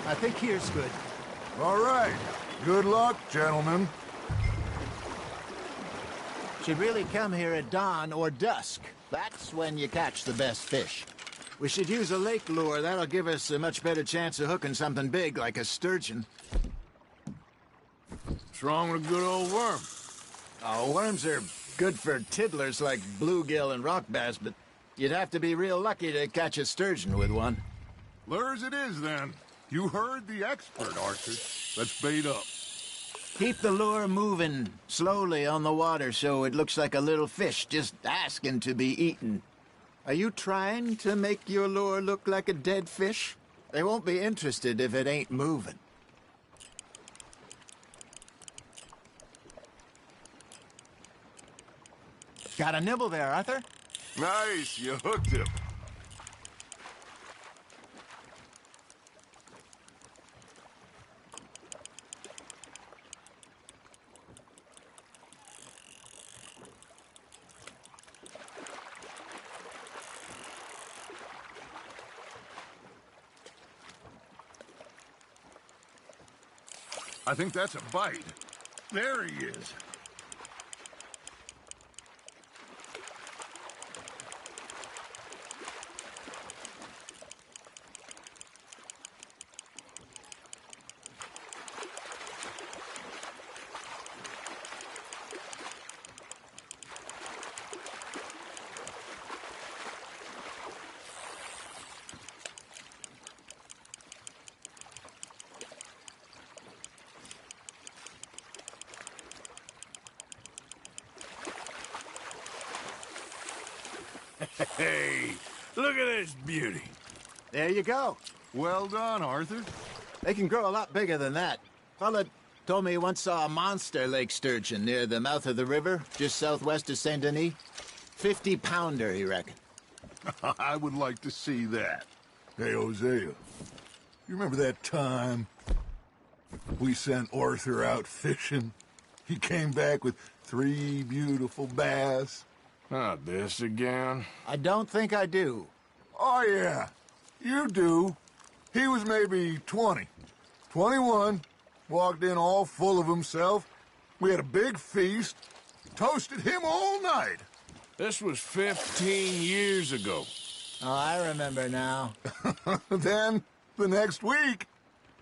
I think here's good. All right. Good luck, gentlemen. Should really come here at dawn or dusk. That's when you catch the best fish. We should use a lake lure. That'll give us a much better chance of hooking something big like a sturgeon. What's wrong with a good old worm? Oh, worms are good for tiddlers like bluegill and rock bass, but you'd have to be real lucky to catch a sturgeon with one. Lures it is, then. You heard the expert, Arthur. Let's bait up. Keep the lure moving slowly on the water so it looks like a little fish just asking to be eaten. Are you trying to make your lure look like a dead fish? They won't be interested if it ain't moving. Got a nibble there, Arthur? Nice, you hooked him. I think that's a bite. There he is. Hey, look at this beauty. There you go. Well done, Arthur. They can grow a lot bigger than that. Fella told me he once saw a monster lake sturgeon near the mouth of the river, just southwest of Saint Denis. 50-pounder, he reckoned. I would like to see that. Hey, Hosea, you remember that time we sent Arthur out fishing? He came back with 3 beautiful bass. Not this again. I don't think I do. Oh, yeah, you do. He was maybe 20, 21, walked in all full of himself. We had a big feast, toasted him all night. This was 15 years ago. Oh, I remember now. Then, the next week,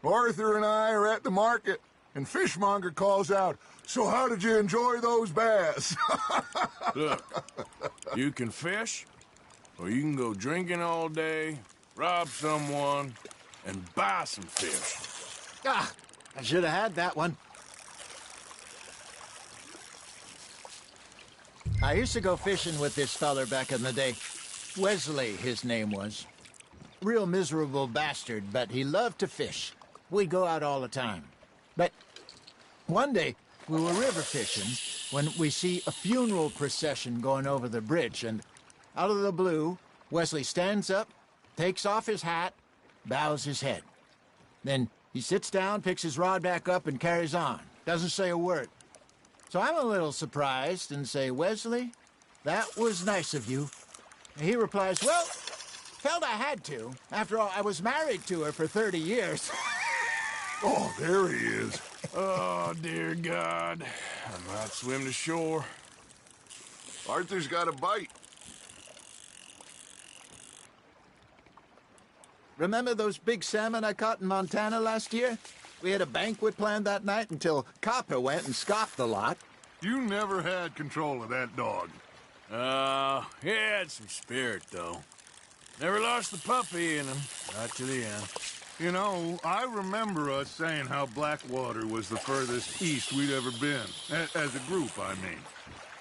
Arthur and I are at the market, and Fishmonger calls out, "So how did you enjoy those bass?" Look, you can fish, or you can go drinking all day, rob someone, and buy some fish. Ah, I should have had that one. I used to go fishing with this feller back in the day. Wesley, his name was. Real miserable bastard, but he loved to fish. We'd go out all the time. But one day, we were river fishing when we see a funeral procession going over the bridge, and out of the blue, Wesley stands up, takes off his hat, bows his head. Then he sits down, picks his rod back up, and carries on. Doesn't say a word. So I'm a little surprised and say, "Wesley, that was nice of you." And he replies, "Well, felt I had to. After all, I was married to her for 30 years. Oh, there he is. Oh, dear God. I might swim to shore. Arthur's got a bite. Remember those big salmon I caught in Montana last year? We had a banquet planned that night until Copper went and scoffed the lot. You never had control of that dog. He had some spirit, though. Never lost the puppy in him, not to the end. You know, I remember us saying how Blackwater was the furthest east we'd ever been. As a group, I mean.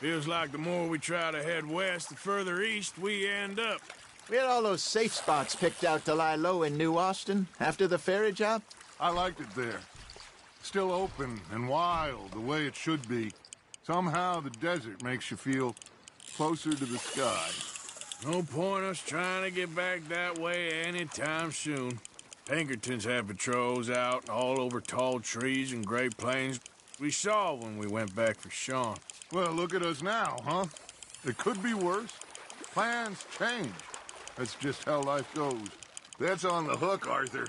Feels like the more we try to head west, the further east we end up. We had all those safe spots picked out to lie low in New Austin after the ferry job. I liked it there. Still open and wild, the way it should be. Somehow the desert makes you feel closer to the sky. No point us trying to get back that way anytime soon. Pinkertons have patrols out all over tall trees and Great Plains. We saw when we went back for Sean. Well, look at us now, huh? It could be worse. Plans change. That's just how life goes. That's on the hook, Arthur.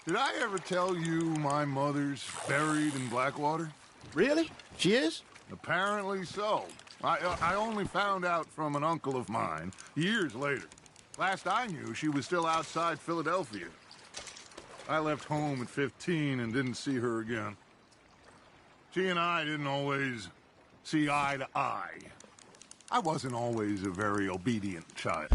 Did I ever tell you my mother's buried in Blackwater? Really? She is? Apparently so. I only found out from an uncle of mine years later. Last I knew, she was still outside Philadelphia. I left home at 15 and didn't see her again. She and I didn't always see eye to eye. I wasn't always a very obedient child.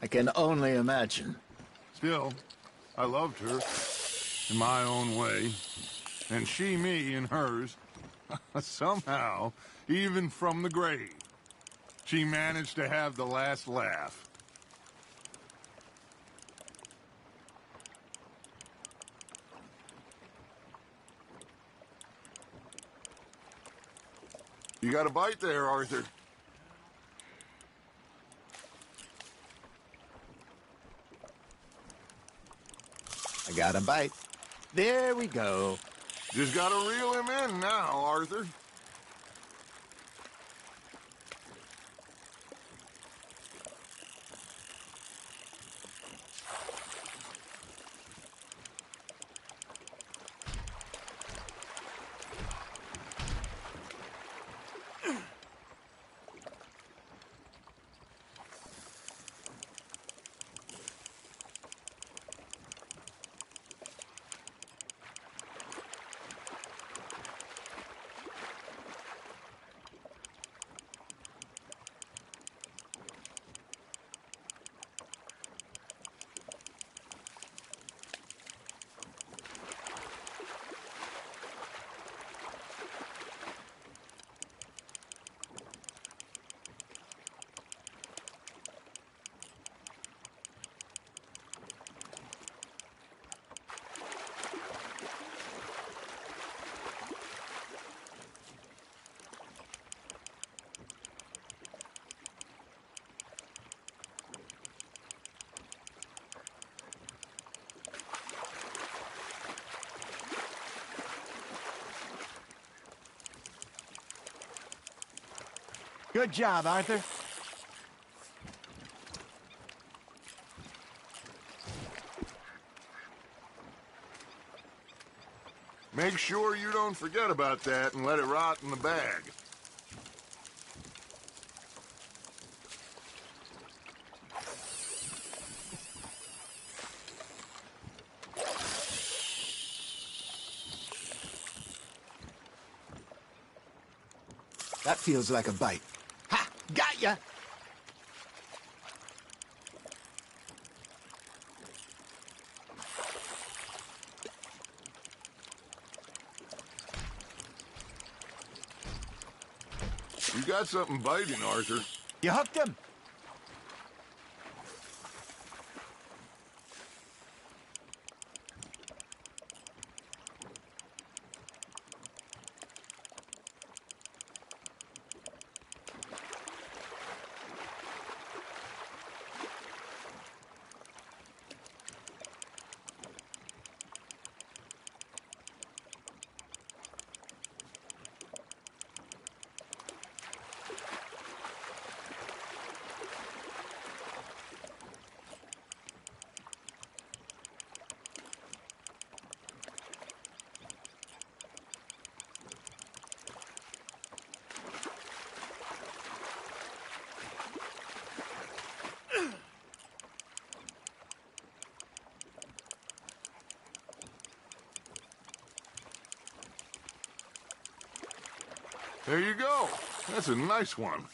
I can only imagine. Still, I loved her in my own way, and she me in hers. Somehow, even from the grave, she managed to have the last laugh. You got a bite there, Arthur. I got a bite. There we go. Just gotta reel him in now, Arthur. Good job, Arthur. Make sure you don't forget about that and let it rot in the bag. That feels like a bite. Ha! Got ya! You got something biting, Arthur. You hooked him? There you go. That's a nice one.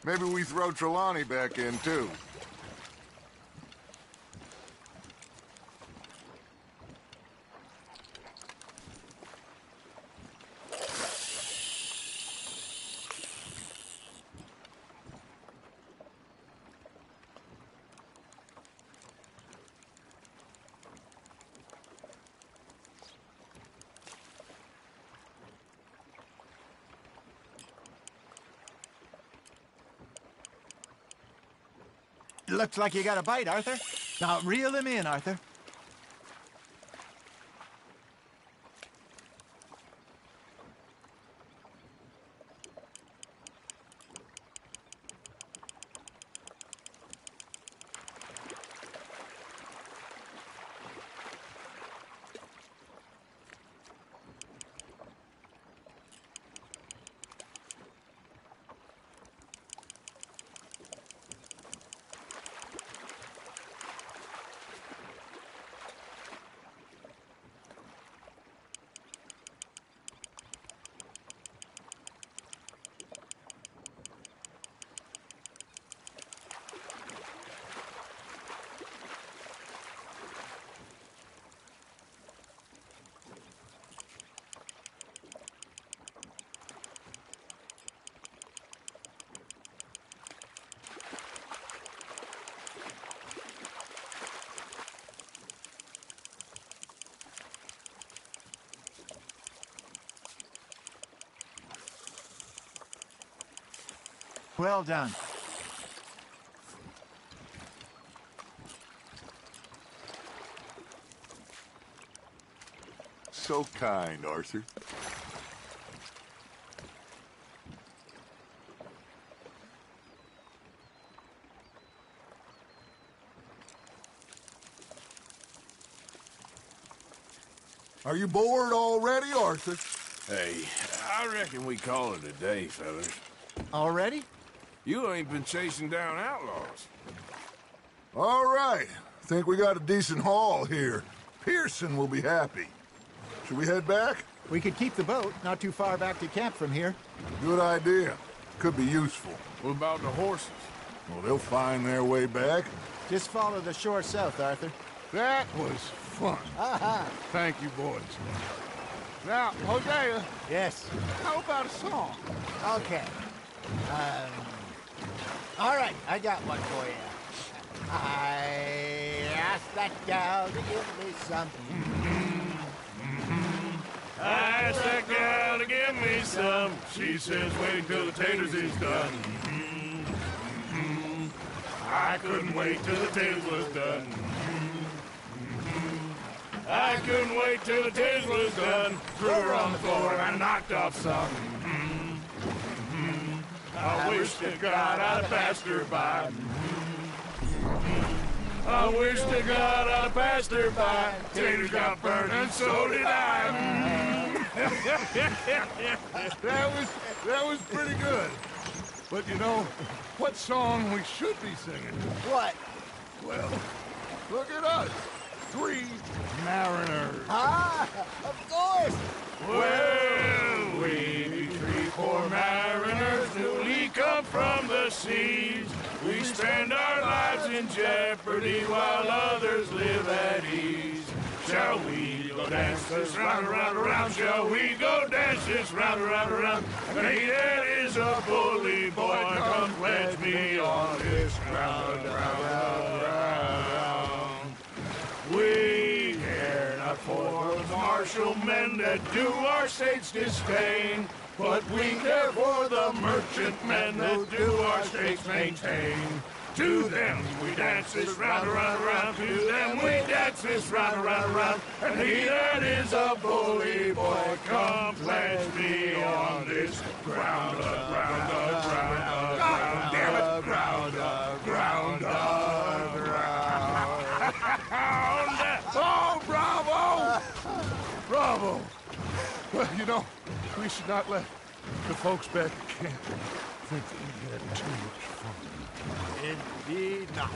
Maybe we throw Trelawney back in, too. Looks like you got a bite, Arthur. Now reel him in, Arthur. Well done. So kind, Arthur. Are you bored already, Arthur? Hey, I reckon we call it a day, fellas. Already? You ain't been chasing down outlaws. All right. Think we got a decent haul here. Pearson will be happy. Should we head back? We could keep the boat not too far back to camp from here. Good idea. Could be useful. What about the horses? Well, they'll find their way back. Just follow the shore south, Arthur. That was fun. Aha! Thank you, boys. Now, Hosea, Yes. how about a song? Okay. All right, I got one for you. I asked that gal to give me some. I asked that gal to give me some. She says, wait till the taters is done. I couldn't wait till the taters was done. I couldn't wait till the taters was done. Threw her on the floor and I knocked off some. I wish to God I'd have passed her by. I wish to God I'd have passed her by. Taters got burned and so did I. That was pretty good. But you know, what song we should be singing? What? Well, look at us. 3 mariners. Ah, of course. Well, we be 3 poor mariners newly come from the seas. We spend our lives in jeopardy while others live at ease. Shall we go dance this round, around, around? Shall we go dance this round, around, around? Hey, that is a bully boy. Come pledge me on this round, round, round. We care not for the martial men that do our state's disdain, but we care for the merchant men that do our states maintain. To them we dance this round, around, around. To them we dance this round, around, around. And he that is a bully boy, come pledge me on this ground, ground, ground, ground, damn it, ground, ground, ground. Oh, bravo! Bravo! Well, you know, we should not let the folks back at camp think that we had too much fun. Indeed not.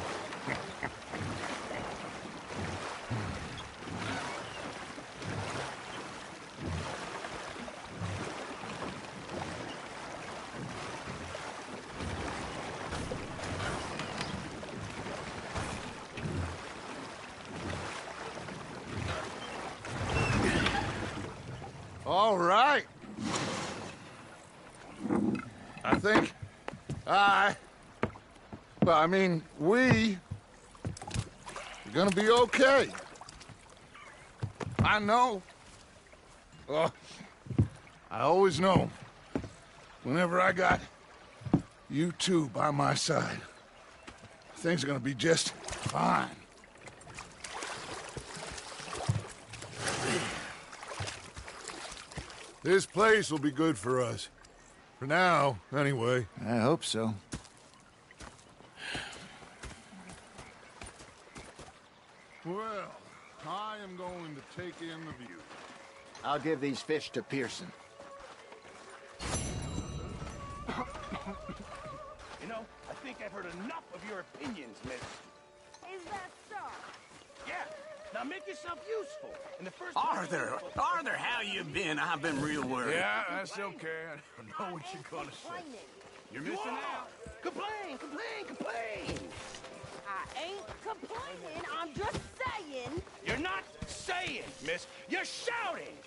All right. I think we are gonna be okay. I know. Oh, I always know. Whenever I got you two by my side, things are gonna be just fine. This place will be good for us. For now, anyway. I hope so. Well, I am going to take in the view. I'll give these fish to Pearson. You know, I think I've heard enough of your opinions, miss. Is that so? Yeah. Now make yourself useful. In the first Arthur, how you been? I've been real worried. Yeah, that's okay. I don't know what you're gonna say. You're You missing are. out. Complain, complain, complain. I ain't complaining, I'm just saying. You're not saying, miss. You're shouting.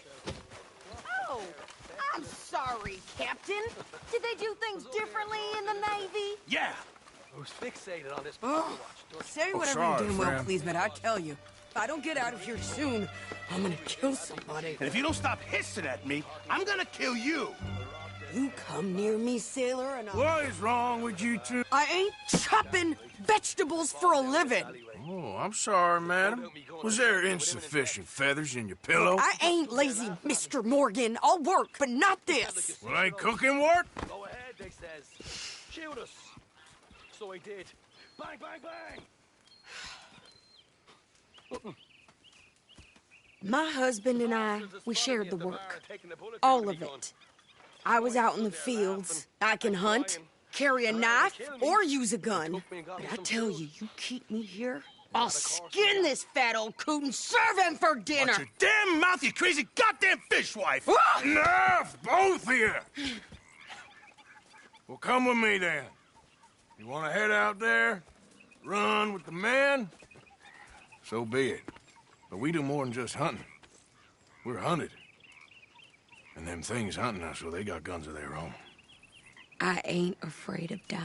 Oh, I'm sorry, Captain. Did they do things differently in the Navy? Yeah. Who's fixated on this Oh, say whatever sorry, you damn well friend. please, but I tell you, if I don't get out of here soon, I'm gonna kill somebody. And if you don't stop hissing at me, I'm gonna kill you. You come near me, sailor, and What is wrong with you two? I ain't chopping vegetables for a living. Oh, I'm sorry, madam. Was there insufficient feathers in your pillow? I ain't lazy, Mr. Morgan. I'll work, but not this. Well, ain't cooking work? Go ahead, they says. Shoot us. So he did. Bang, bang, bang. My husband and I, we shared the work. All of it. I was out in the fields. I can hunt, carry a knife, or use a gun. But I tell you, you keep me here, I'll skin this fat old coot and serve him for dinner. Watch your damn mouth, you crazy goddamn fishwife. Enough, both of you! Well, come with me, then. You want to head out there, run with the men? So be it. But we do more than just hunting. We're hunted. And them things hunting us, so they got guns of their own. I ain't afraid of dying.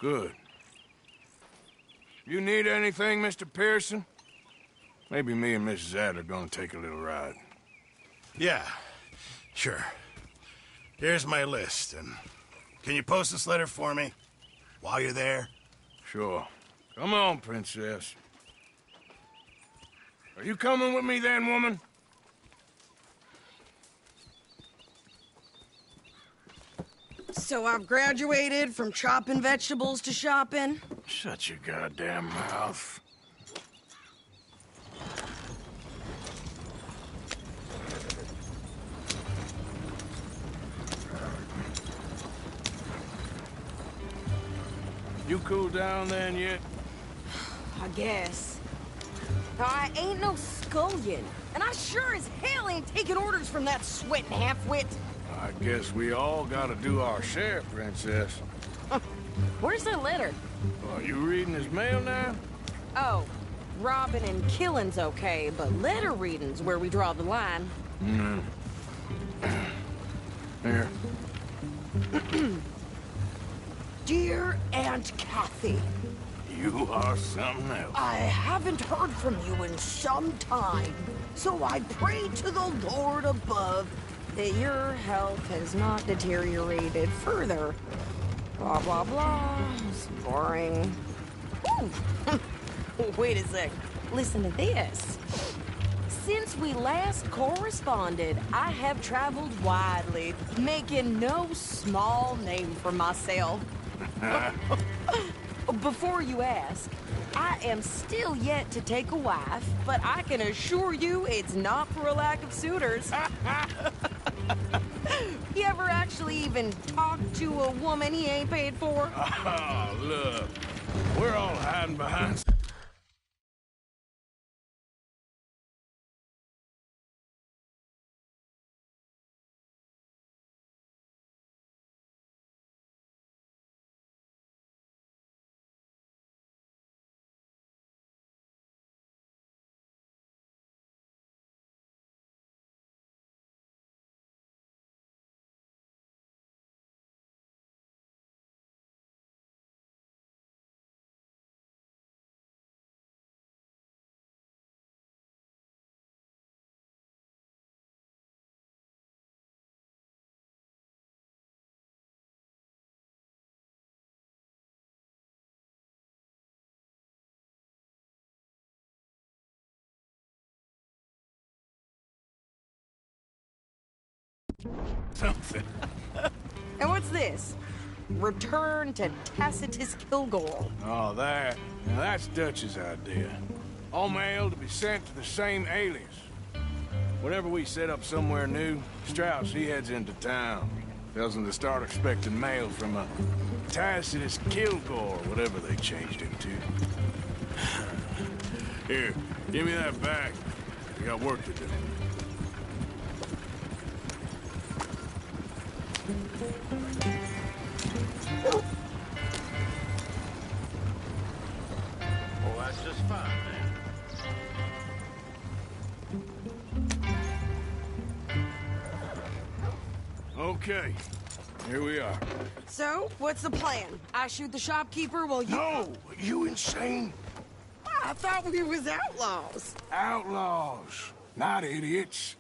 Good. You need anything, Mr. Pearson? Maybe me and Mrs. Adler gonna take a little ride. Yeah, sure. Here's my list, and can you post this letter for me while you're there? Sure. Come on, Princess. Are you coming with me then, woman? So I've graduated from chopping vegetables to shopping. Shut your goddamn mouth. You cool down then yet? I guess. I ain't no scullion, and I sure as hell ain't taking orders from that sweating half-wit. I guess we all gotta do our share, Princess. Where's the letter? Are you reading his mail now? Oh, robbing and killing's okay, but letter reading's where we draw the line. Here. Dear Aunt Kathy, You are something else. I haven't heard from you in some time, so I pray to the Lord above that your health has not deteriorated further. Blah, blah, blah. It's boring. Ooh. Wait a sec. Listen to this. Since we last corresponded, I have traveled widely, making no small name for myself. Before you ask, I am still yet to take a wife, but I can assure you it's not for a lack of suitors. You ever actually even talk to a woman he ain't paid for? Oh, look. We're all hiding behind Something. And what's this? Return to Tacitus Kilgore. Oh, that. Now, that's Dutch's idea. All mail to be sent to the same alias. Whenever we set up somewhere new, Strauss, he heads into town. Tells them to start expecting mail from a Tacitus Kilgore, whatever they changed him to. Here, give me that back. We got work to do. Well, that's just fine, man. Okay, here we are. So, what's the plan? I shoot the shopkeeper while you... No! You insane? I thought we was outlaws. Outlaws, not idiots.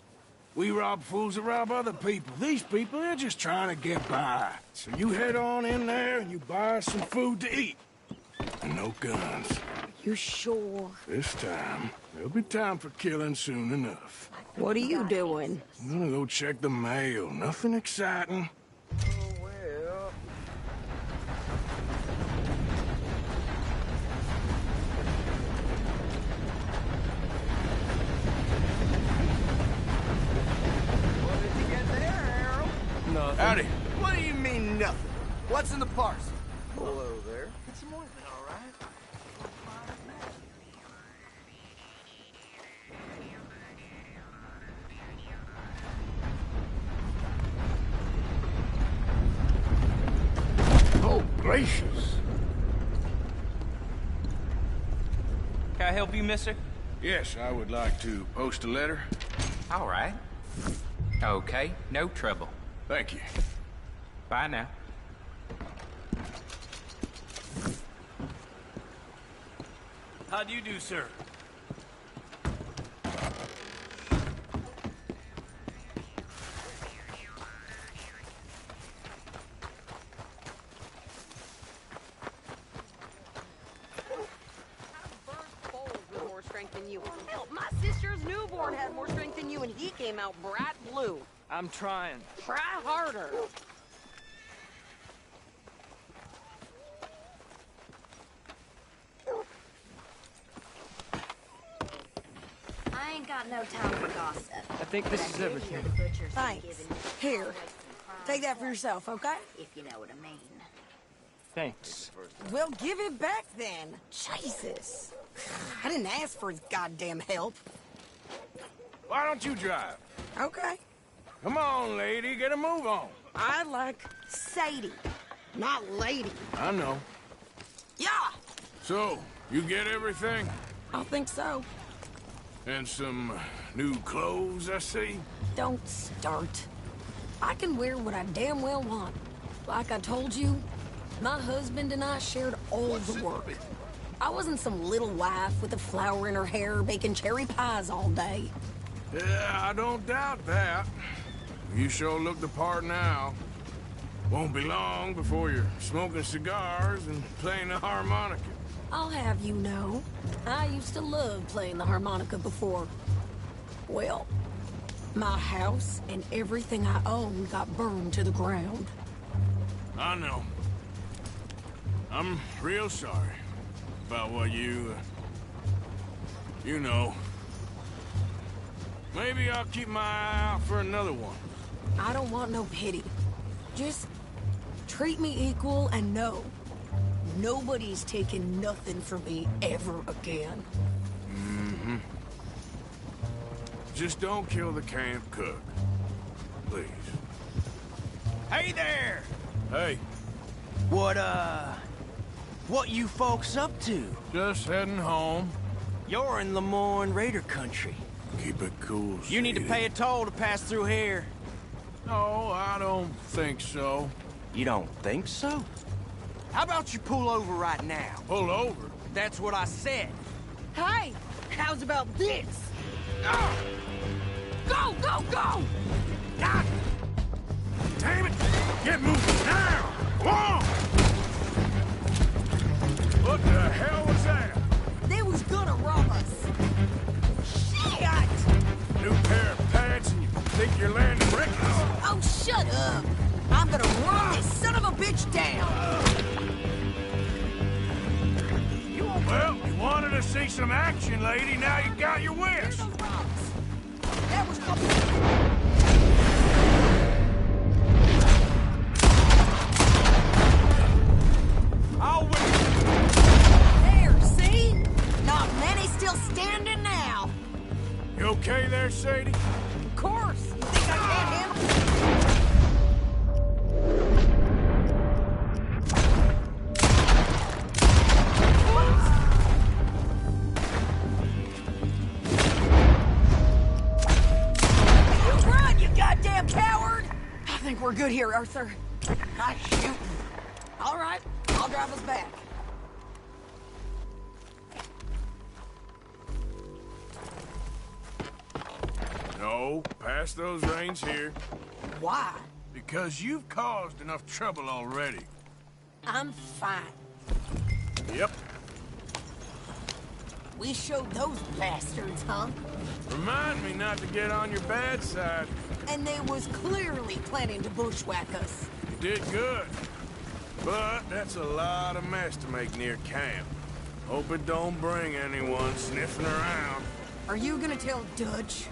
We rob fools that rob other people. These people, they're just trying to get by. So you head on in there and you buy some food to eat. And no guns. You sure? This time, there'll be time for killing soon enough. What are you doing? I'm gonna go check the mail. Nothing exciting. What did you get there, Harold? Nothing. Howdy. What do you mean, nothing? What's in the parcel? Hello there. It's some ointment, all right? Oh, gracious. Can I help you, mister? Yes, I would like to post a letter. All right. Okay, no trouble. Thank you. Bye now. How do you do, sir? More strength than you. Hell, my sister's newborn had more strength than you, and he came out bright blue. I'm trying. Try harder. I ain't got no time for gossip. I think this is everything. Thanks. Here, take that for yourself, okay? If you know what I mean. Thanks. Well, give it back then. Jesus. I didn't ask for his goddamn help. Why don't you drive? Okay. Come on, lady, get a move on. I like Sadie, not lady. I know. Yeah, So, you get everything? I think so. And some new clothes, I see? Don't start. I can wear what I damn well want. Like I told you, my husband and I shared all the work. I wasn't some little wife with a flower in her hair baking cherry pies all day. Yeah, I don't doubt that. You sure look the part now. Won't be long before you're smoking cigars and playing the harmonica. I'll have you know, I used to love playing the harmonica before. Well, my house and everything I owned got burned to the ground. I know. I'm real sorry about what you know. Maybe I'll keep my eye out for another one. I don't want no pity. Just treat me equal and know nobody's taking nothing from me ever again. Mm-hmm. Just don't kill the camp cook. Please. Hey there! Hey, What you folks up to? just heading home. You're in Lemoyne Raider country. Keep it cool, You need to Sadie. pay a toll to pass through here. No, I don't think so. You don't think so? How about you pull over right now? Pull over. That's what I said. Hey, how's about this? Go, go, go! Ah! Damn it! Get moving now! Come on! What the hell was that? They was gonna rob us. Shit! New pair of pants and you think you're landing reckless? Oh, to see some action, lady. Now you got your wish. Those rocks. That was close. I'll win. There, see? Not many still standing now. You okay there, Sadie? Of course. You think I can't handle You run, you goddamn coward! I think we're good here, Arthur. Nice shooting. All right, I'll drive us back. No, pass those reins here. Why? Because you've caused enough trouble already. I'm fine. Yep. We showed those bastards, huh? Remind me not to get on your bad side. And they was clearly planning to bushwhack us. You did good. But that's a lot of mess to make near camp. Hope it don't bring anyone sniffing around. Are you gonna tell Dutch?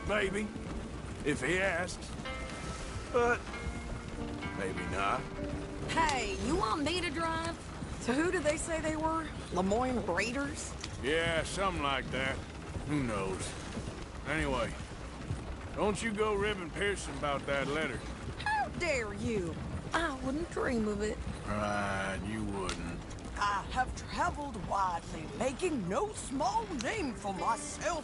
Maybe. If he asks. But maybe not. Hey, you want me to drive? So who did they say they were? Lemoyne Raiders? Yeah, something like that. Who knows? Anyway, don't you go ribbing Pearson about that letter. How dare you? I wouldn't dream of it. Right, you wouldn't. I have traveled widely, making no small name for myself.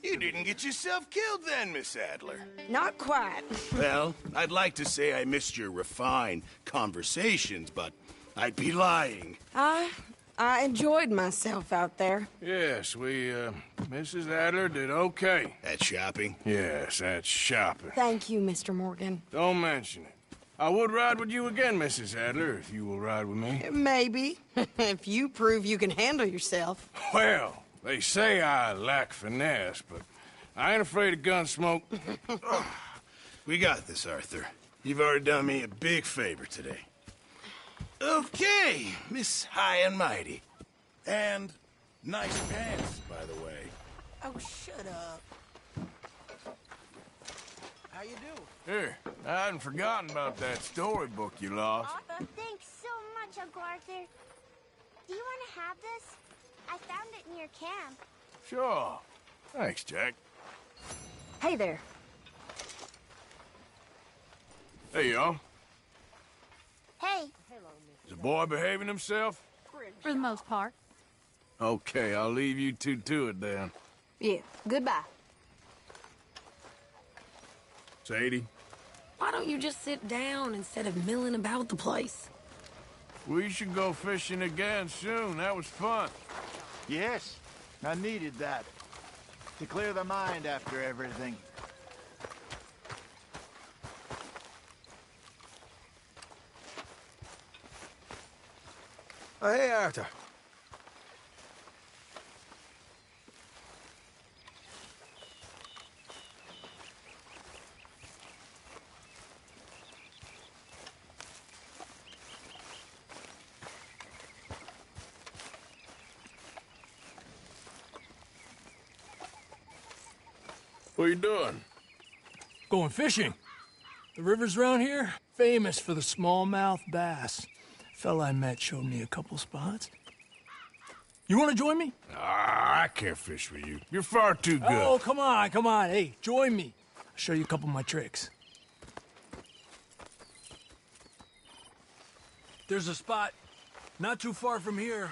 You didn't get yourself killed then, Miss Adler. Not quite. Well, I'd like to say I missed your refined conversations, but I'd be lying. I enjoyed myself out there. Yes, Mrs. Adler did okay. At shopping? Yes, that's shopping. Thank you, Mr. Morgan. Don't mention it. I would ride with you again, Mrs. Adler, if you will ride with me. Maybe. If you prove you can handle yourself. Well, they say I lack finesse, but I ain't afraid of gun smoke. We got this, Arthur. You've already done me a big favor today. Okay, Miss High and Mighty. And nice pants, by the way. Oh, shut up. How you do? Here, I hadn't forgotten about that storybook you lost. Thanks so much, Uncle Arthur. Do you want to have this? I found it near camp. Sure. Thanks, Jack. Hey there. Hey, y'all. Hey. Is the boy behaving himself? For the most part. Okay, I'll leave you two to it then. Yeah, goodbye. Sadie, Why don't you just sit down instead of milling about the place? we should go fishing again soon. That was fun. Yes, I needed that. To clear the mind after everything. Oh, hey, Arthur. What are you doing? Going fishing. The rivers around here, famous for the smallmouth bass. Fella I met showed me a couple spots. You want to join me? I can't fish with you. You're far too good. Oh, come on, come on. Hey, join me. I'll show you a couple of my tricks. There's a spot not too far from here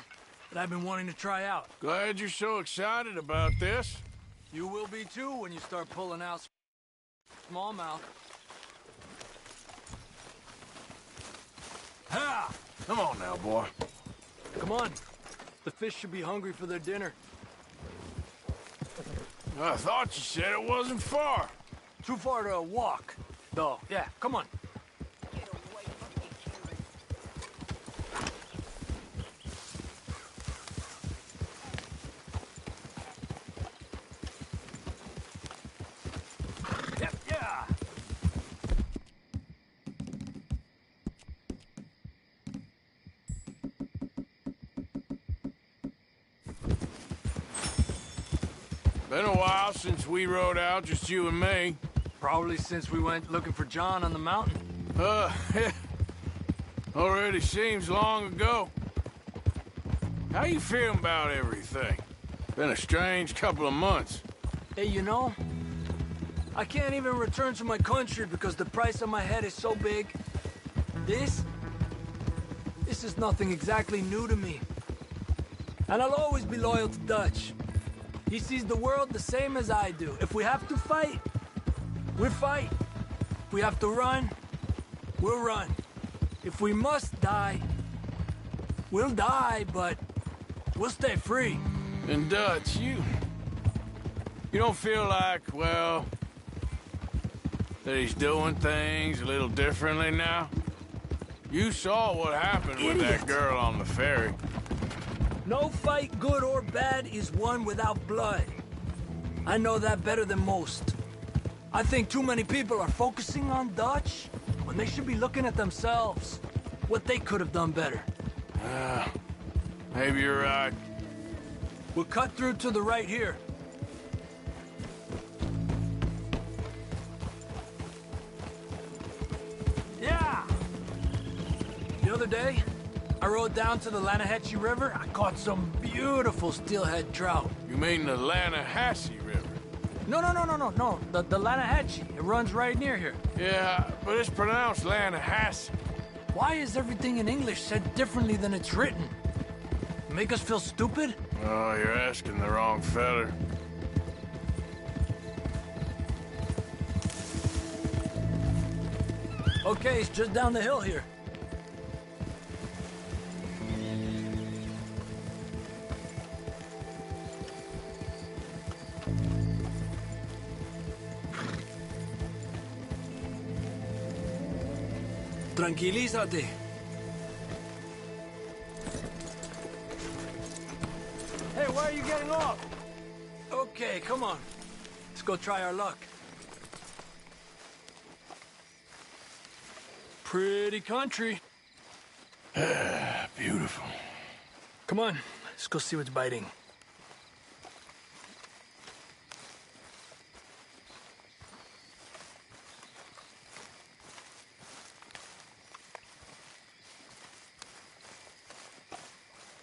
that I've been wanting to try out. Glad you're so excited about this. You will be too when you start pulling out smallmouth. Ha! Come on now, boy. Come on. The fish should be hungry for their dinner. I thought you said it wasn't far. Too far to walk, though. Yeah, come on. Yeah. Been a while since we rode out, just you and me. Probably since we went looking for John on the mountain. Already seems long ago. How you feeling about everything? Been a strange couple of months. Hey, you know, I can't even return to my country because the price on my head is so big. This is nothing exactly new to me. And I'll always be loyal to Dutch. He sees the world the same as I do. If we have to fight, we'll fight. If we have to run, we'll run. If we must die, we'll die, but we'll stay free. And Dutch, you don't feel like, well, that he's doing things a little differently now? You saw what happened with that girl on the ferry. No fight, good or bad, is won without blood. I know that better than most. I think too many people are focusing on Dutch when they should be looking at themselves, what they could have done better. Maybe you're right. We'll cut through to the right here. Yeah! The other day, I rode down to the Lanahatchee River. I caught some beautiful steelhead trout. You mean the Lanahatchee River? No. The Lanahatchee. It runs right near here. Yeah, but it's pronounced Lanahatchee. Why is everything in English said differently than it's written? Make us feel stupid? Oh, you're asking the wrong feller. Okay, it's just down the hill here. Tranquilízate. Hey, why are you getting off? Okay, come on. Let's go try our luck. Pretty country. Beautiful. Come on, let's go see what's biting.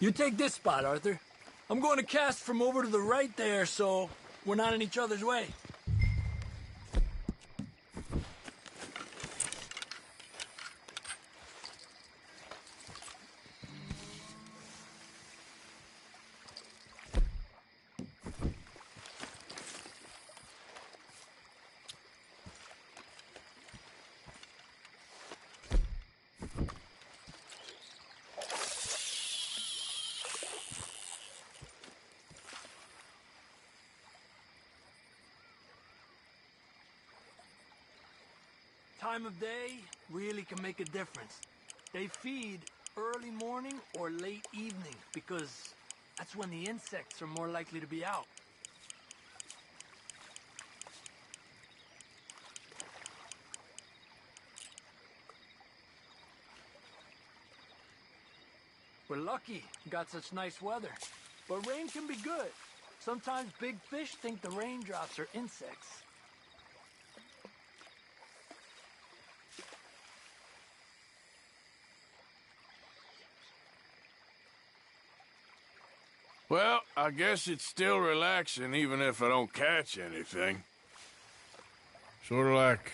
You take this spot, Arthur. I'm going to cast from over to the right there, so we're not in each other's way. Time of day really can make a difference. They feed early morning or late evening because that's when the insects are more likely to be out. We're lucky we got such nice weather, but rain can be good. Sometimes big fish think the raindrops are insects. Well, I guess it's still relaxing even if I don't catch anything. Sort of like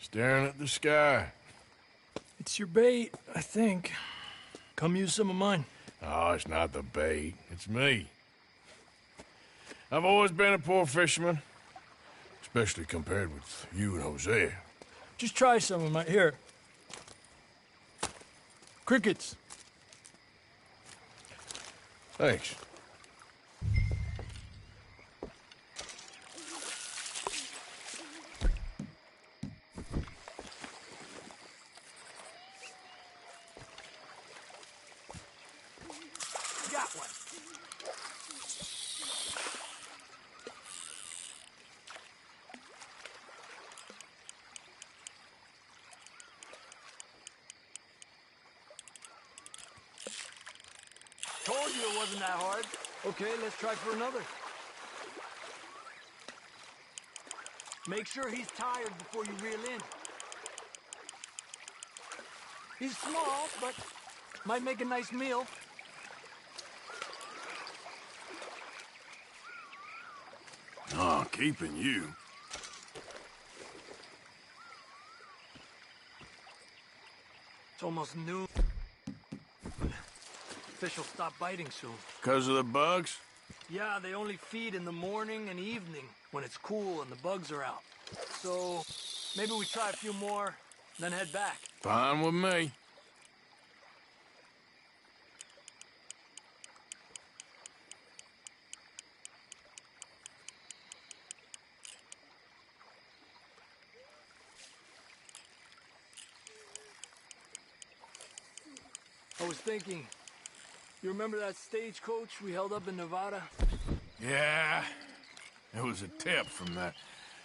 staring at the sky. It's your bait, I think. Come use some of mine. Oh, it's not the bait. It's me. I've always been a poor fisherman, especially compared with you and Hosea. Just try some of mine. Here. Crickets. Thanks. Got one. Told you it wasn't that hard. Okay, let's try for another. Make sure he's tired before you reel in. He's small, but might make a nice meal. Oh, keeping you. It's almost noon. Fish will stop biting soon. 'Cause of the bugs? Yeah, they only feed in the morning and evening when it's cool and the bugs are out. So maybe we try a few more, then head back. Fine with me. I was thinking, you remember that stagecoach we held up in Nevada? Yeah. It was a tip from that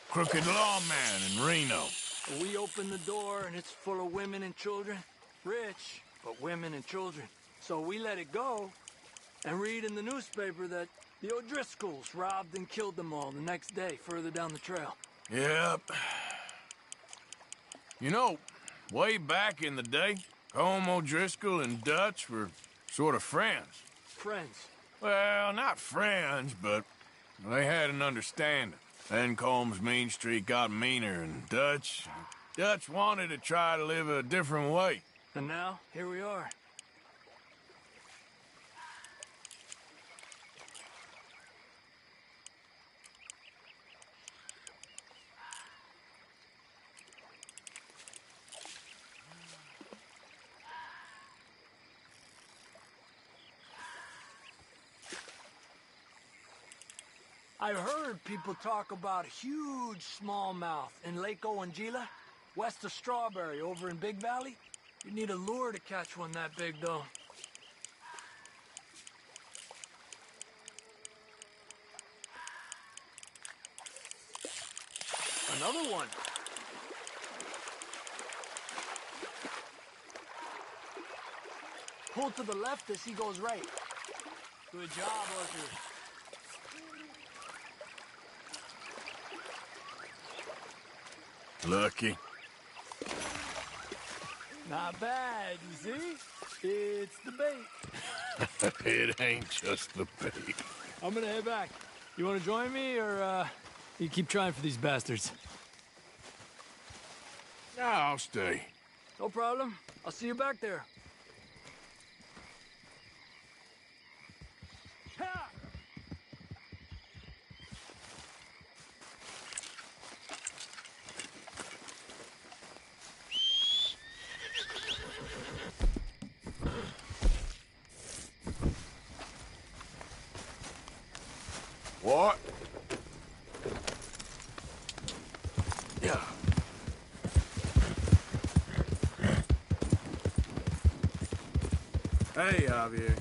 crooked lawman in Reno. We opened the door and it's full of women and children. Rich, but women and children. So we let it go and read in the newspaper that the O'Driscolls robbed and killed them all the next day further down the trail. Yep. You know, way back in the day, Colm O'Driscoll and Dutch were sort of friends. Friends? Well, not friends, but they had an understanding. Then Colm's mean streak got meaner, and Dutch wanted to try to live a different way. And now, here we are. I've heard people talk about a huge smallmouth in Lake Owanjila, west of Strawberry, over in Big Valley. You need a lure to catch one that big, though. Another one. Pull to the left as he goes right. Good job, Arthur. Lucky. Not bad, you see? It's the bait. It ain't just the bait. I'm gonna head back. You wanna join me, or, you keep trying for these bastards? No, I'll stay. No problem. I'll see you back there. Ha! What? Yeah. Hey, Javier.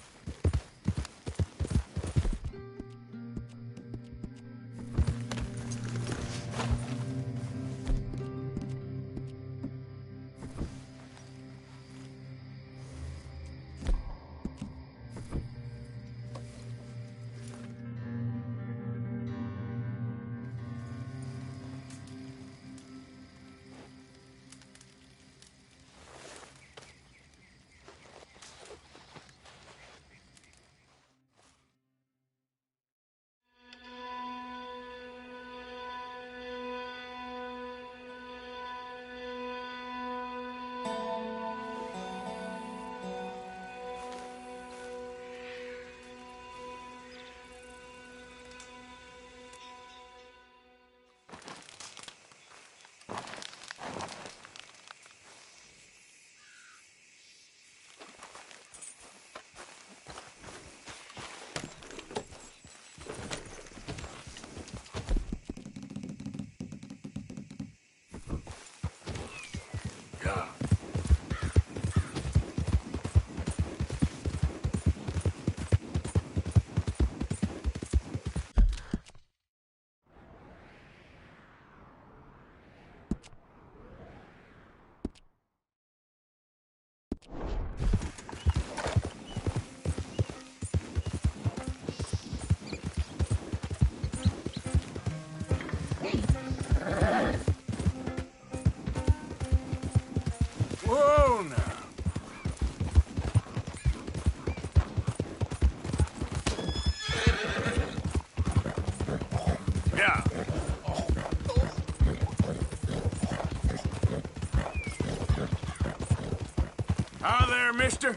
there, mister?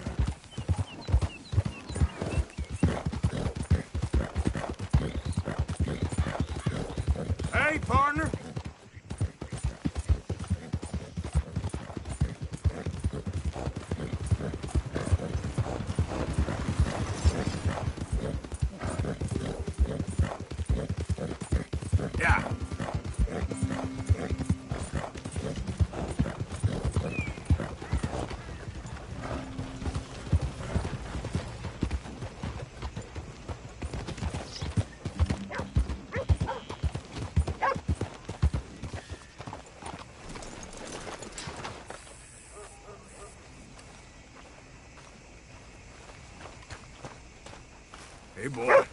Hey, partner. Yeah. Hey, boy.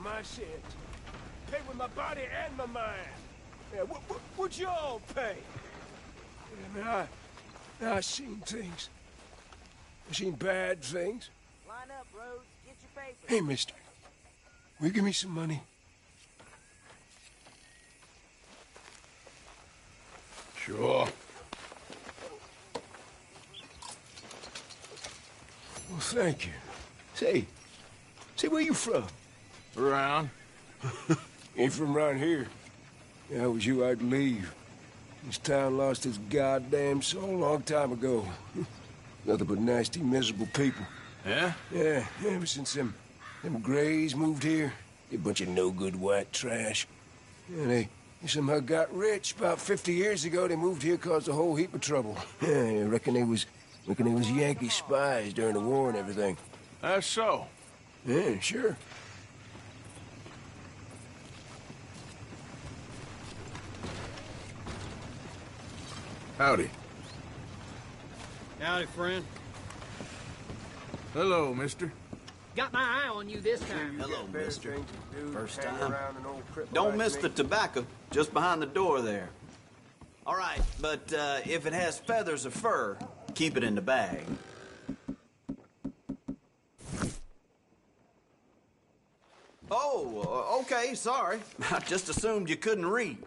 My sins. Pay with my body and my mind. Yeah, what y'all pay? Yeah, man, I seen things. I seen bad things. Line up, Rhodes. Get your paper. Hey, mister. Will you give me some money? Sure. Well, thank you. Say, where you from? Around. Ain't from around here. If I was you, I'd leave. This town lost its goddamn soul a long time ago. Nothing but nasty, miserable people. Yeah? Yeah, ever since them Grays moved here. They a bunch of no-good white trash. Yeah, they somehow got rich. About 50 years ago, they moved here, caused a whole heap of trouble. Yeah, I reckon they was Yankee spies during the war and everything. That's so. Yeah, sure. Howdy. Howdy, friend. Hello, mister. Got my eye on you this time. Hello, mister. First time. Don't miss the tobacco, just behind the door there. All right, but if it has feathers or fur, keep it in the bag. Oh, okay, sorry. I just assumed you couldn't read.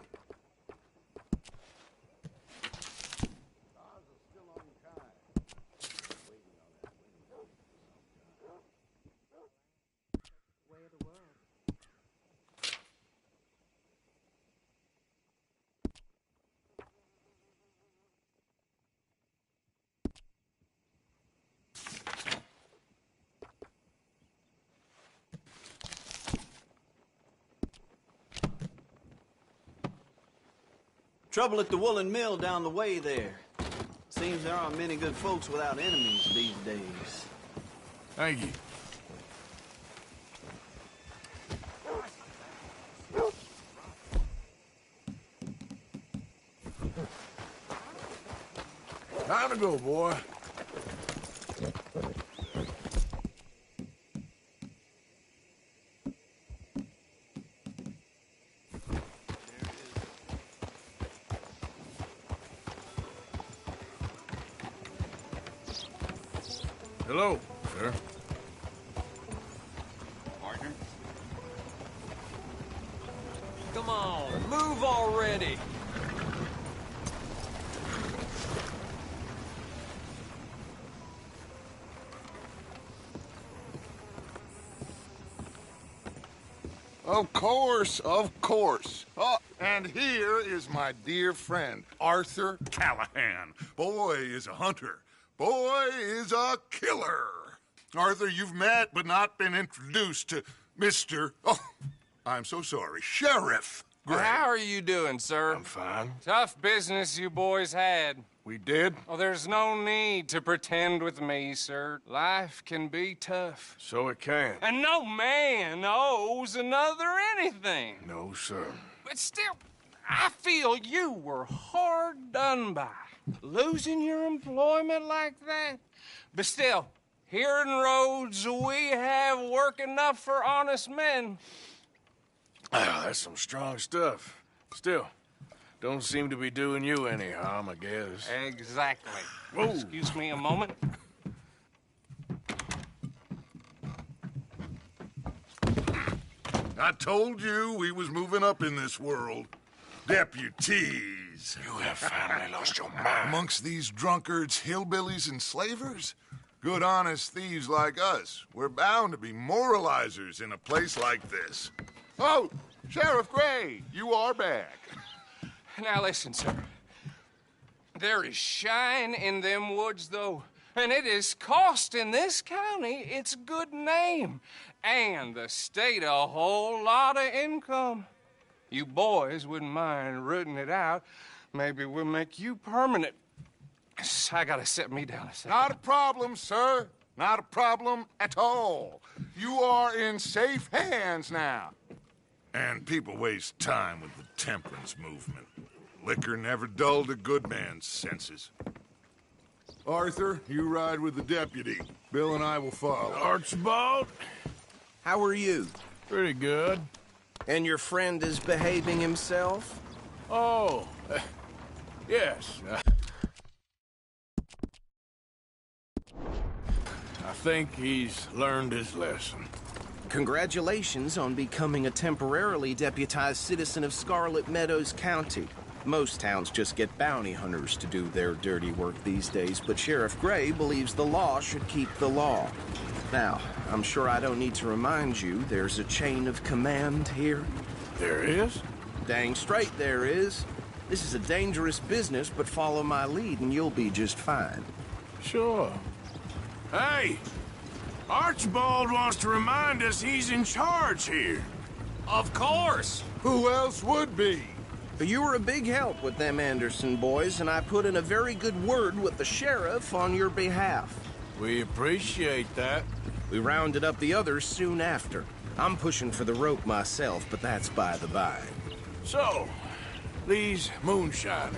Trouble at the woolen mill down the way there. Seems there aren't many good folks without enemies these days. Thank you. Time to go, boy. Hello, sir. Partner? Come on, move already! Of course, of course. Oh, and here is my dear friend, Arthur Callahan. Boy is a hunter. Boy is a killer. Arthur, you've met but not been introduced to Mr. Oh, I'm so sorry, Sheriff Gray. How are you doing, sir? I'm fine. Tough business you boys had. We did? Oh, there's no need to pretend with me, sir. Life can be tough. So it can. And no man owes another anything. No, sir. But still, I feel you were hard done by. Losing your employment like that. But still, here in Rhodes, we have work enough for honest men. That's some strong stuff. Still, don't seem to be doing you any harm, I guess. Exactly. Whoa. Excuse me a moment. I told you we was moving up in this world. Deputies. You have finally lost your mind. Amongst these drunkards, hillbillies, and slavers? Good, honest thieves like us. We're bound to be moralizers in a place like this. Oh, Sheriff Gray, you are back. Now listen, sir. There is shine in them woods, though, and it is costing this county its good name and the state a whole lot of income. You boys wouldn't mind rooting it out. Maybe we'll make you permanent. I gotta set me down a second. Not a problem, sir. Not a problem at all. You are in safe hands now. And people waste time with the temperance movement. Liquor never dulled a good man's senses. Arthur, you ride with the deputy. Bill and I will follow. Archibald? How are you? Pretty good. And your friend is behaving himself? Oh, yes. I think he's learned his lesson. Congratulations on becoming a temporarily deputized citizen of Scarlet Meadows County. Most towns just get bounty hunters to do their dirty work these days, but Sheriff Gray believes the law should keep the law. Now, I'm sure I don't need to remind you there's a chain of command here. There is? Dang straight there is. This is a dangerous business, but follow my lead and you'll be just fine. Sure. Hey! Archibald wants to remind us he's in charge here. Of course. Who else would be? But you were a big help with them Anderson boys, and I put in a very good word with the sheriff on your behalf. We appreciate that. We rounded up the others soon after. I'm pushing for the rope myself, but that's by the by. So, these moonshiners.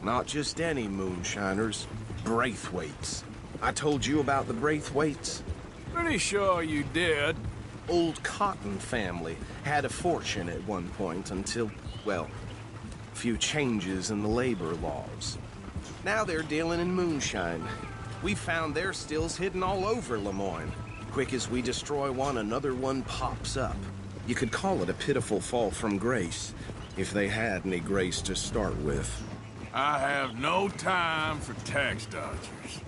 Not just any moonshiners, Braithwaites. I told you about the Braithwaites? Pretty sure you did. Old Cotton family had a fortune at one point until, well, a few changes in the labor laws. Now they're dealing in moonshine. We found their stills hidden all over Lemoyne. Quick as we destroy one, another one pops up. You could call it a pitiful fall from grace, if they had any grace to start with. I have no time for tax dodgers.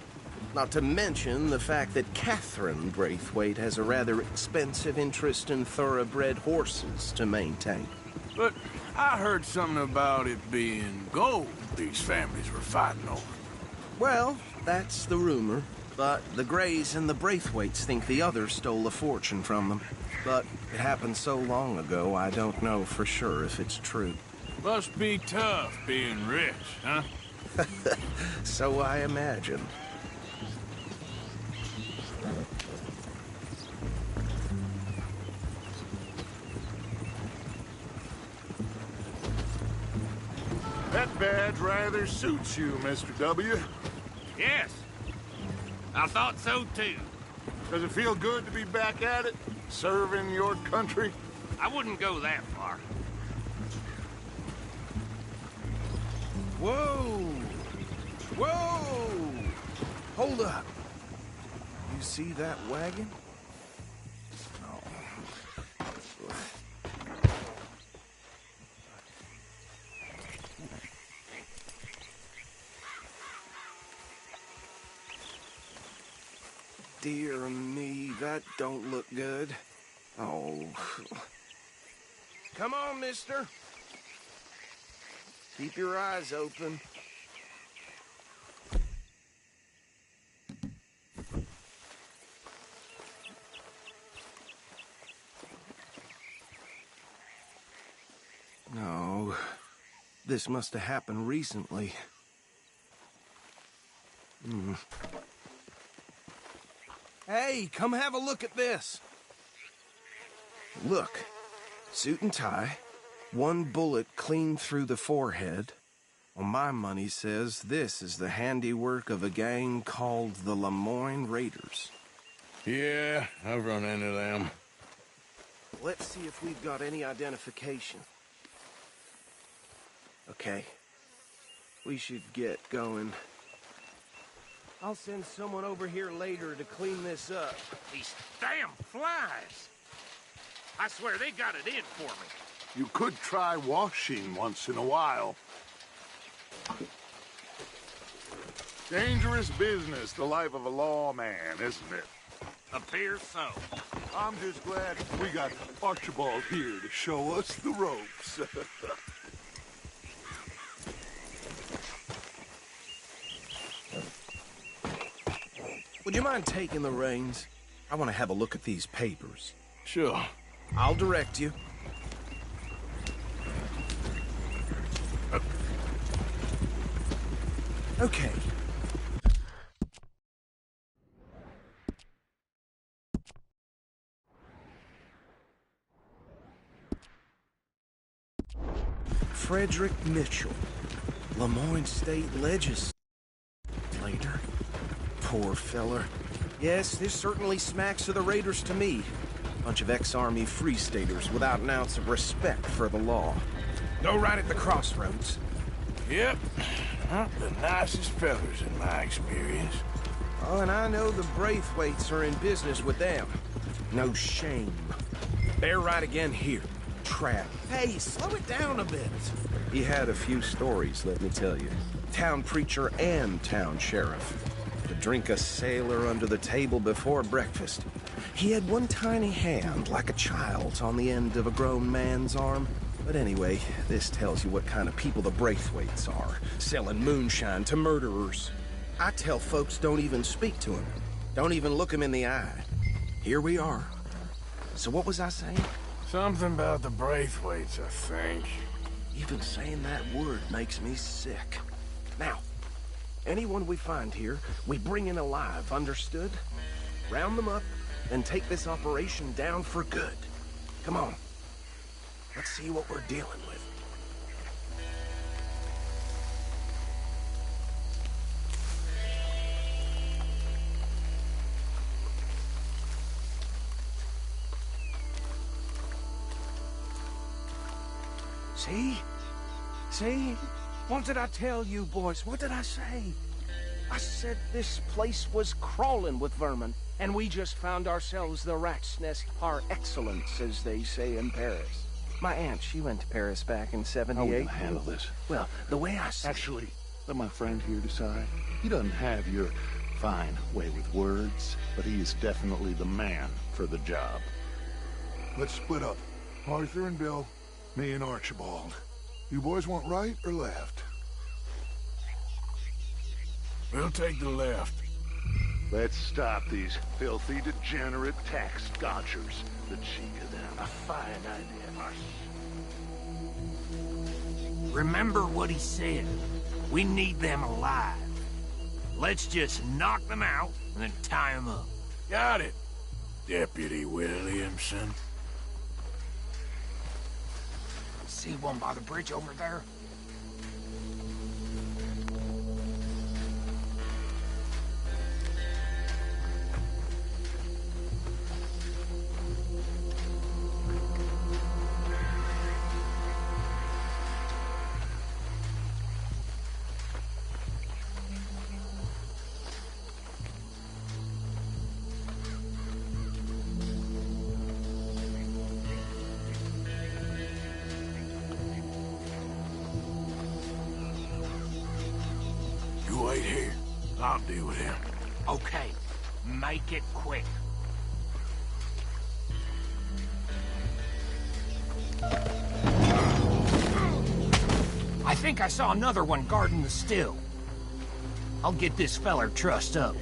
Not to mention the fact that Catherine Braithwaite has a rather expensive interest in thoroughbred horses to maintain. But I heard something about it being gold these families were fighting over. Well, that's the rumor. But the Grays and the Braithwaites think the others stole a fortune from them. But it happened so long ago, I don't know for sure if it's true. Must be tough being rich, huh? So I imagine. That badge rather suits you, Mr. W. Yes. I thought so, too. Does it feel good to be back at it, serving your country? I wouldn't go that far. Whoa! Whoa! Hold up. You see that wagon? Dear me, that don't look good. Oh. Come on, mister. Keep your eyes open. No. This must have happened recently. Hey, come have a look at this. Look, suit and tie, one bullet clean through the forehead. Well, my money says this is the handiwork of a gang called the Lemoyne Raiders. Yeah, I've run into them. Let's see if we've got any identification. Okay. We should get going. I'll send someone over here later to clean this up. These damn flies! I swear they got it in for me. You could try washing once in a while. Dangerous business, the life of a lawman, isn't it? Appears so. I'm just glad we got Archibald here to show us the ropes. Would you mind taking the reins? I want to have a look at these papers. Sure. I'll direct you. Okay. Frederick Mitchell, Lemoyne State Legislator. Poor feller. Yes, this certainly smacks of the Raiders to me. Bunch of ex-Army Free Staters without an ounce of respect for the law. Go right at the crossroads. Yep. Not the nicest fellas in my experience. Oh, and I know the Braithwaites are in business with them. No shame. They're right again here. Trap. Hey, slow it down a bit. He had a few stories, let me tell you. Town preacher and town sheriff. To drink a sailor under the table before breakfast. He had one tiny hand, like a child's, on the end of a grown man's arm. But anyway, this tells you what kind of people the Braithwaites are. Selling moonshine to murderers. I tell folks don't even speak to him. Don't even look him in the eye. Here we are. So what was I saying? Something about the Braithwaites, I think. Even saying that word makes me sick. Now, anyone we find here, we bring in alive, understood? Round them up, and take this operation down for good. Come on. Let's see what we're dealing with. See? See? What did I tell you, boys? What did I say? I said this place was crawling with vermin, and we just found ourselves the rat's nest par excellence, as they say in Paris. My aunt, she went to Paris back in '78. How are we gonna handle this? Well, the way I see... Actually, let my friend here decide. He doesn't have your fine way with words, but he is definitely the man for the job. Let's split up. Arthur and Bill, me and Archibald. You boys want right or left? We'll take the left. Let's stop these filthy, degenerate tax dodgers. The cheek of them. A fine idea. Remember what he said. We need them alive. Let's just knock them out and then tie them up. Got it, Deputy Williamson. See one by the bridge over there? Wait here. I'll deal with him. Okay, make it quick. I think I saw another one guarding the still. I'll get this feller trussed up.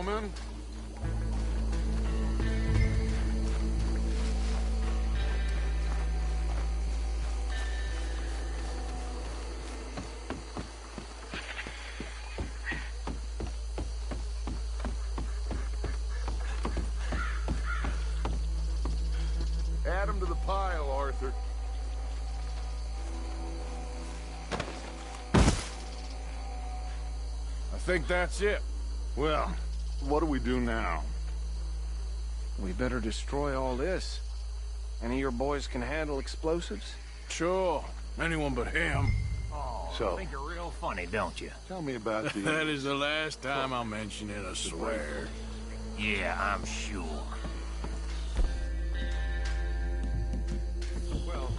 gentlemen. Add him to the pile, Arthur. I think that's it. Well, what do we do now? We better destroy all this. Any of your boys can handle explosives? Sure. Anyone but him. Oh, So- I think you're real funny, don't you? Tell me about the... That is the last time I'll mention it, I swear. Yeah, I'm sure. Well,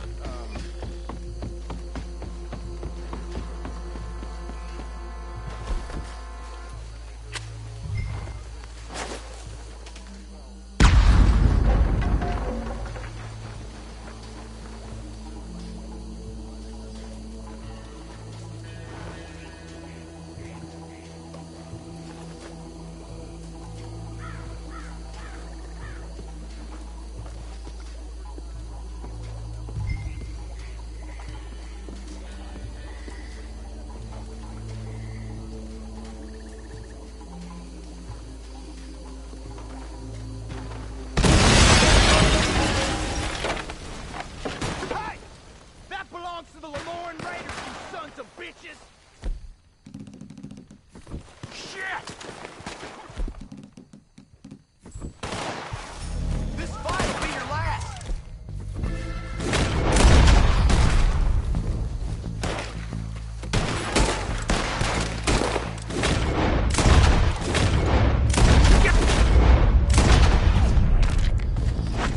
Hey! That belongs to the Lemoyne Raiders, you sons of bitches! Shit! This fight will be your last!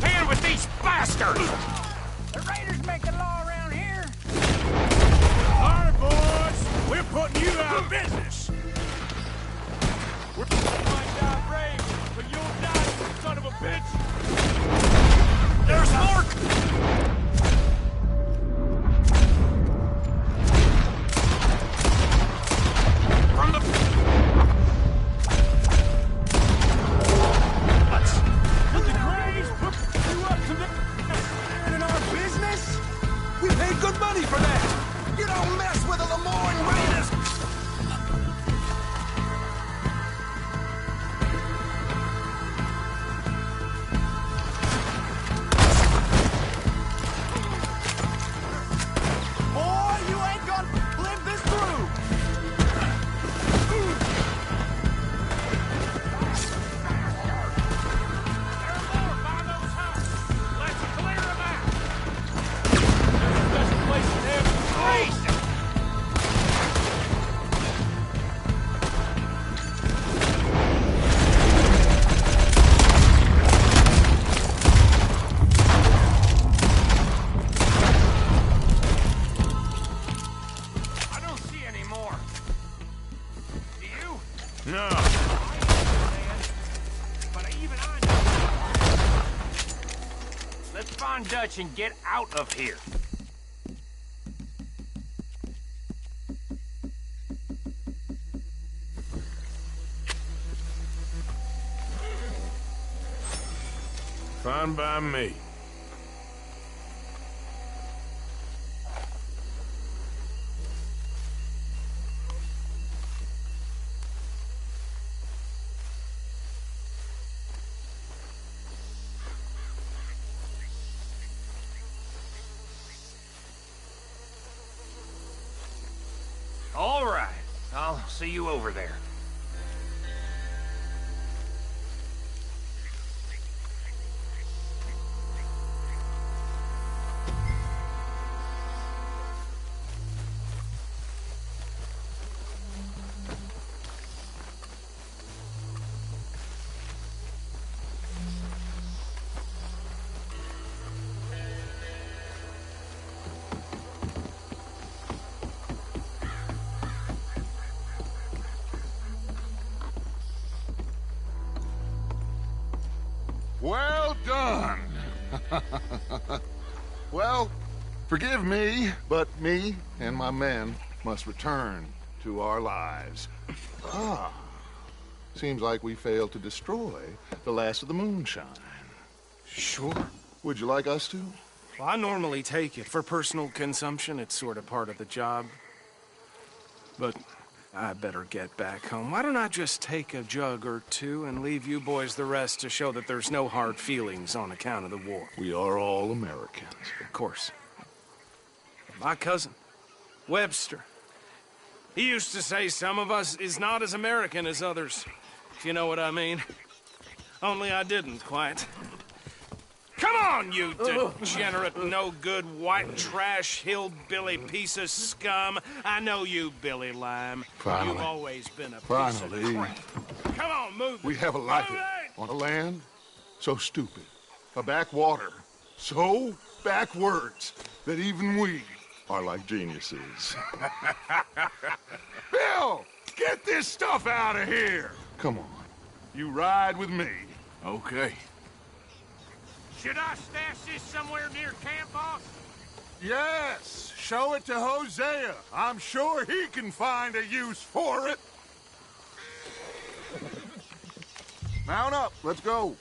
Deal with these bastards! The Raiders make the law around here! All right, boys. We're putting you out of business. You might die brave, but you'll die, you son of a bitch! There's more! From the... Did the Grays put you up to this in our business? We paid good money for that! You don't mess with the Lemoyne Raiders! Boy, you ain't gonna live this through! I don't see any more. Do you? No. But even I know. Let's find Dutch and get out of here. Fine by me. All right. I'll see you over there. Well done. Well, forgive me, but me and my men must return to our lives. Ah, Seems like we failed to destroy the last of the moonshine. Sure. Would you like us to? Well, I normally take it for personal consumption. It's sort of part of the job. But I better get back home. Why don't I just take a jug or two and leave you boys the rest to show that there's no hard feelings on account of the war? We are all Americans. Of course. My cousin, Webster, he used to say some of us is not as American as others, if you know what I mean. Only I didn't quite. Come on, you degenerate, no-good, white trash, hillbilly piece of scum. I know you, Billy Lime. Finally. You've always been a Finally. piece of crap. Come on, move We it. have a life Move it! on a land so stupid, a backwater so backwards that even we are like geniuses. Bill, get this stuff out of here! Come on, you ride with me. Okay. Should I stash this somewhere near camp, boss? Yes, show it to Hosea. I'm sure he can find a use for it. Mount up, let's go.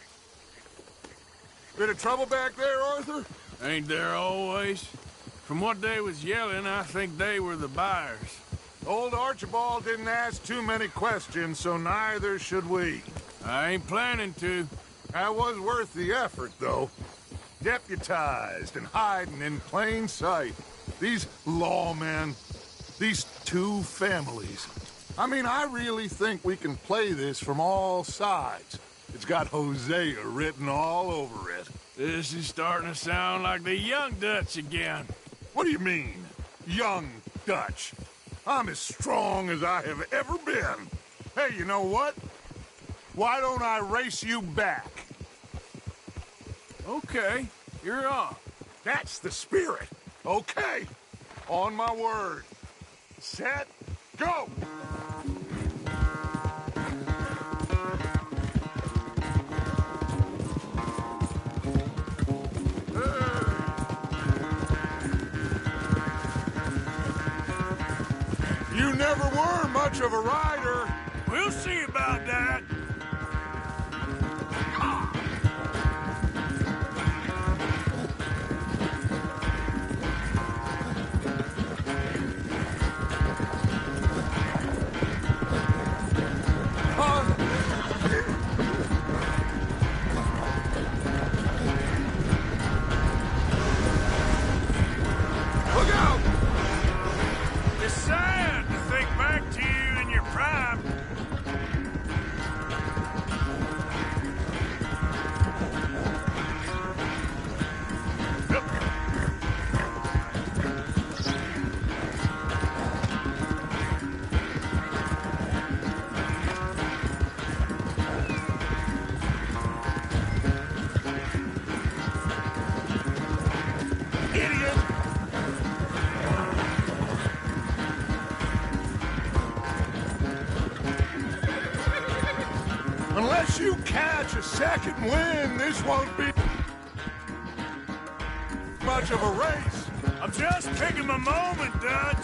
Bit of trouble back there, Arthur? Ain't there always? From what they was yelling, I think they were the buyers. Old Archibald didn't ask too many questions, so neither should we. I ain't planning to. That was worth the effort, though. Deputized and hiding in plain sight. These lawmen, these two families. I mean, I really think we can play this from all sides. It's got Hosea written all over it. This is starting to sound like the Young Dutch again. What do you mean, young Dutch? I'm as strong as I have ever been. Hey, you know what? Why don't I race you back? Okay, you're on. That's the spirit. Okay, on my word. Set, go! You never were much of a rider. We'll see about that. Look out! It's sad to think back to you in your prime. Idiot! Unless you catch a second wind, this won't be much of a race. I'm just picking my moment, Dutch.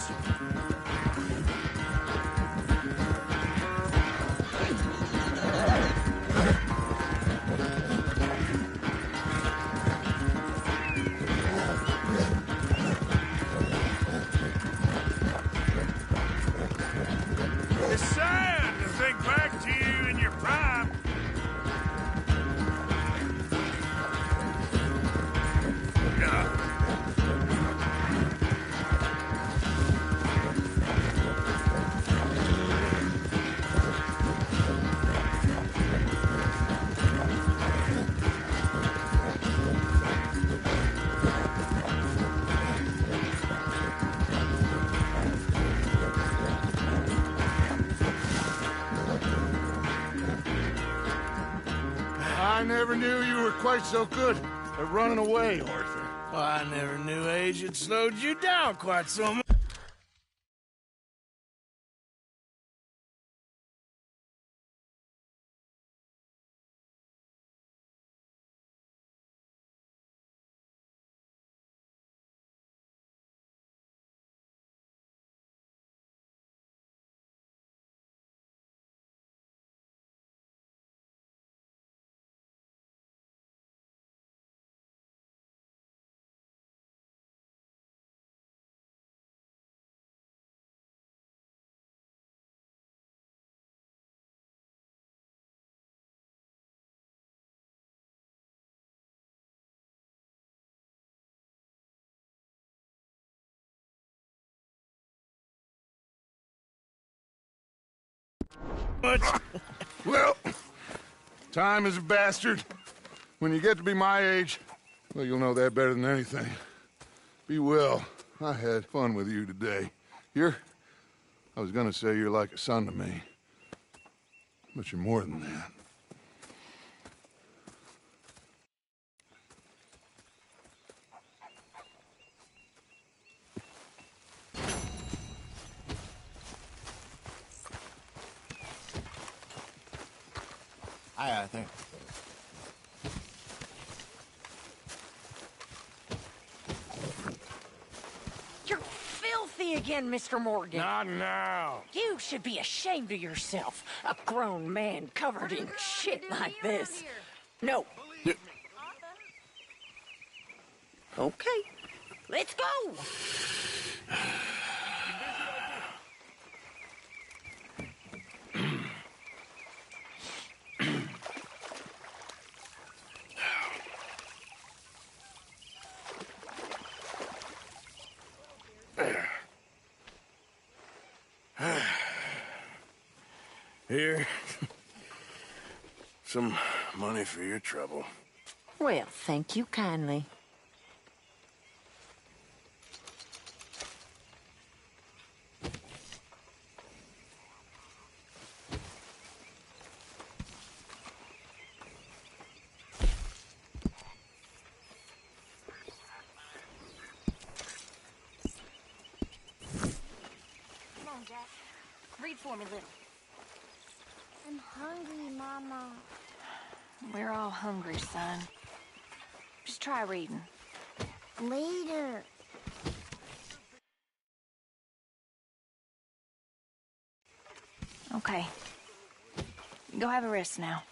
It's sad to think back to you in your prime. Yeah. I never knew you were quite so good at running away, Arthur. Well, I never knew age had slowed you down quite so much. Well, time is a bastard. When you get to be my age, well, you'll know that better than anything. Be well. I had fun with you today. I was gonna say you're like a son to me. But you're more than that. Hi, Arthur. You're filthy again, Mr. Morgan. Not now. You should be ashamed of yourself. A grown man covered in shit like this. No. Okay. Let's go. Here. Some money for your trouble. Well, thank you kindly. Come on, Jack. Read for me, little. I'm hungry, Mama. We're all hungry, son. Just try reading. Later. Okay. Go have a rest now.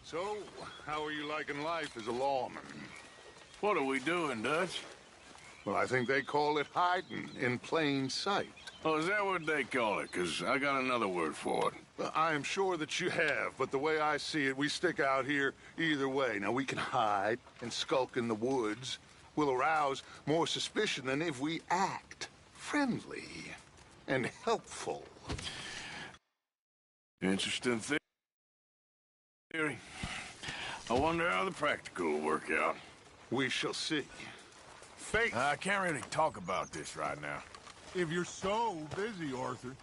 So, how are you liking life as a lawman? What are we doing, Dutch? Well, I think they call it hiding in plain sight. Oh, is that what they call it? 'Cause I got another word for it. Well, I am sure that you have, but the way I see it, we stick out here either way. Now, we can hide and skulk in the woods. We'll arouse more suspicion than if we act friendly and helpful. Interesting theory. I wonder how the practical will work out. We shall see. Fate. I can't really talk about this right now. If you're so busy, Arthur,